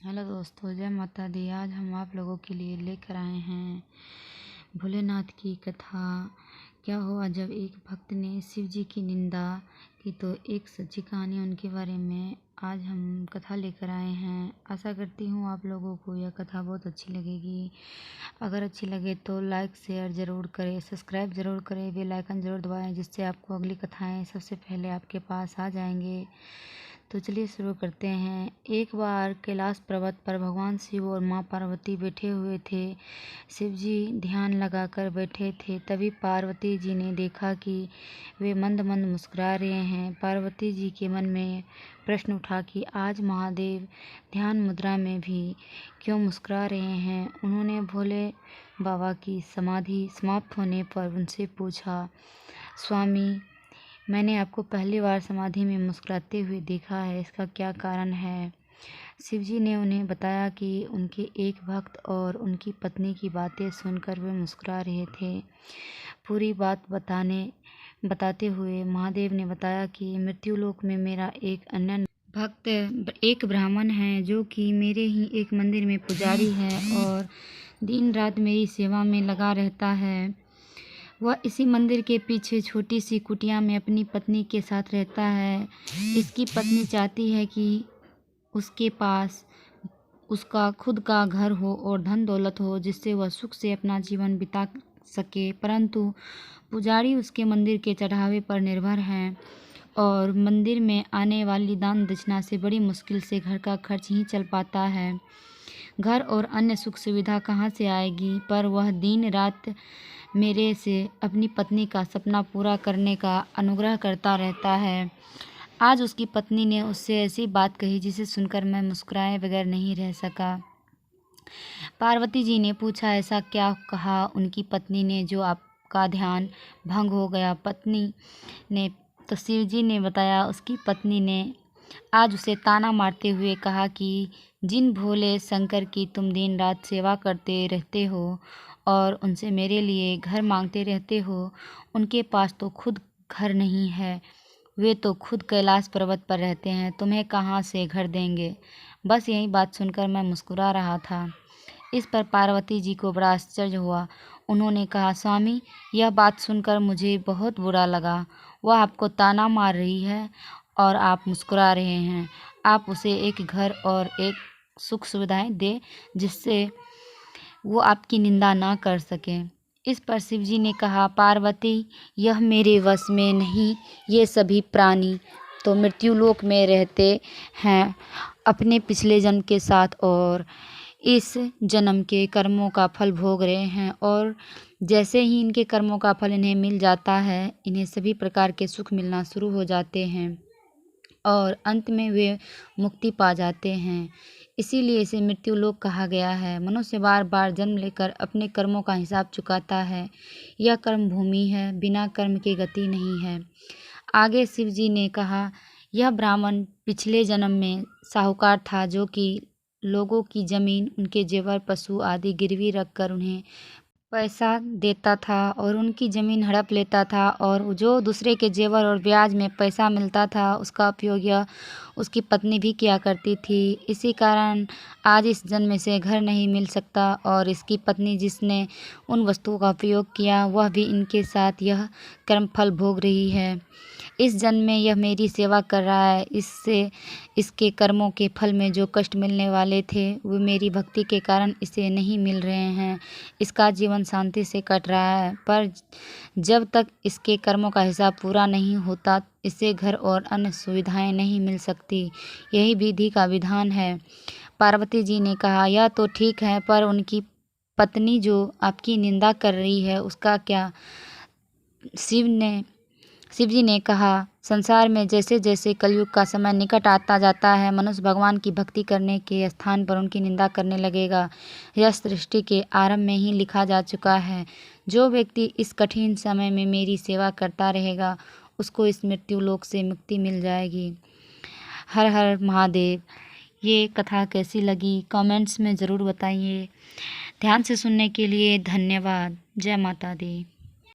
Hello दोस्तों, जय माता दी। आज हम आप लोगों के लिए लेकर आए हैं भोलेनाथ की कथा। क्या हुआ जब एक भक्त ने शिव जी की निंदा की, तो एक सच्ची कहानी उनके बारे में आज हम कथा लेकर आए हैं। आशा करती हूँ आप लोगों को यह कथा बहुत अच्छी लगेगी। अगर अच्छी लगे तो लाइक शेयर ज़रूर करें, सब्सक्राइब ज़रूर करें, बेल आइकन ज़रूर दबाएं, जिससे आपको अगली कथाएँ सबसे पहले आपके पास आ जाएंगे। तो चलिए शुरू करते हैं। एक बार कैलाश पर्वत पर भगवान शिव और माँ पार्वती बैठे हुए थे। शिव जी ध्यान लगाकर बैठे थे। तभी पार्वती जी ने देखा कि वे मंद मंद मुस्कुरा रहे हैं। पार्वती जी के मन में प्रश्न उठा कि आज महादेव ध्यान मुद्रा में भी क्यों मुस्कुरा रहे हैं। उन्होंने भोले बाबा की समाधि समाप्त होने पर उनसे पूछा, स्वामी, मैंने आपको पहली बार समाधि में मुस्कुराते हुए देखा है, इसका क्या कारण है। शिवजी ने उन्हें बताया कि उनके एक भक्त और उनकी पत्नी की बातें सुनकर वे मुस्कुरा रहे थे। पूरी बात बताते हुए महादेव ने बताया कि मृत्युलोक में मेरा एक अन्य भक्त एक ब्राह्मण है, जो कि मेरे ही एक मंदिर में पुजारी है और दिन रात मेरी सेवा में लगा रहता है। वह इसी मंदिर के पीछे छोटी सी कुटिया में अपनी पत्नी के साथ रहता है। इसकी पत्नी चाहती है कि उसके पास उसका खुद का घर हो और धन दौलत हो, जिससे वह सुख से अपना जीवन बिता सके। परंतु पुजारी उसके मंदिर के चढ़ावे पर निर्भर हैं और मंदिर में आने वाली दान दक्षिणा से बड़ी मुश्किल से घर का खर्च ही चल पाता है। घर और अन्य सुख सुविधा कहाँ से आएगी। पर वह दिन रात मेरे से अपनी पत्नी का सपना पूरा करने का अनुग्रह करता रहता है। आज उसकी पत्नी ने उससे ऐसी बात कही जिसे सुनकर मैं मुस्कुराए बगैर नहीं रह सका। पार्वती जी ने पूछा, ऐसा क्या कहा उनकी पत्नी ने जो आपका ध्यान भंग हो गया। पत्नी ने तो शिव जी ने बताया, उसकी पत्नी ने आज उसे ताना मारते हुए कहा कि जिन भोले शंकर की तुम दिन रात सेवा करते रहते हो और उनसे मेरे लिए घर मांगते रहते हो, उनके पास तो खुद घर नहीं है। वे तो खुद कैलाश पर्वत पर रहते हैं, तुम्हें कहाँ से घर देंगे। बस यही बात सुनकर मैं मुस्कुरा रहा था। इस पर पार्वती जी को बड़ा आश्चर्य हुआ। उन्होंने कहा, स्वामी, यह बात सुनकर मुझे बहुत बुरा लगा। वह आपको ताना मार रही है और आप मुस्कुरा रहे हैं। आप उसे एक घर और एक सुख सुविधाएं दे, जिससे वो आपकी निंदा ना कर सके। इस पर शिवजी ने कहा, पार्वती, यह मेरे वश में नहीं। ये सभी प्राणी तो मृत्युलोक में रहते हैं अपने पिछले जन्म के साथ और इस जन्म के कर्मों का फल भोग रहे हैं, और जैसे ही इनके कर्मों का फल इन्हें मिल जाता है, इन्हें सभी प्रकार के सुख मिलना शुरू हो जाते हैं और अंत में वे मुक्ति पा जाते हैं। इसीलिए इसे मृत्युलोक कहा गया है। मनुष्य बार बार जन्म लेकर अपने कर्मों का हिसाब चुकाता है। यह कर्म भूमि है, बिना कर्म के गति नहीं है। आगे शिव जी ने कहा, यह ब्राह्मण पिछले जन्म में साहूकार था, जो कि लोगों की जमीन, उनके जेवर, पशु आदि गिरवी रखकर उन्हें पैसा देता था और उनकी ज़मीन हड़प लेता था, और जो दूसरे के जेवर और ब्याज में पैसा मिलता था, उसका उपयोग यह उसकी पत्नी भी किया करती थी। इसी कारण आज इस जन्म से घर नहीं मिल सकता और इसकी पत्नी जिसने उन वस्तुओं का उपयोग किया, वह भी इनके साथ यह कर्मफल भोग रही है। इस जन्म में यह मेरी सेवा कर रहा है। इससे इसके कर्मों के फल में जो कष्ट मिलने वाले थे, वो मेरी भक्ति के कारण इसे नहीं मिल रहे हैं। इसका जीवन शांति से कट रहा है, पर जब तक इसके कर्मों का हिसाब पूरा नहीं होता, इसे घर और अन्य सुविधाएं नहीं मिल सकती। यही विधि का विधान है। पार्वती जी ने कहा, यह तो ठीक है, पर उनकी पत्नी जो आपकी निंदा कर रही है, उसका क्या। शिवजी ने कहा, संसार में जैसे जैसे कलयुग का समय निकट आता जाता है, मनुष्य भगवान की भक्ति करने के स्थान पर उनकी निंदा करने लगेगा। यह सृष्टि के आरंभ में ही लिखा जा चुका है। जो व्यक्ति इस कठिन समय में मेरी सेवा करता रहेगा, उसको इस मृत्युलोक से मुक्ति मिल जाएगी। हर हर महादेव। ये कथा कैसी लगी कमेंट्स में ज़रूर बताइए। ध्यान से सुनने के लिए धन्यवाद। जय माता दी।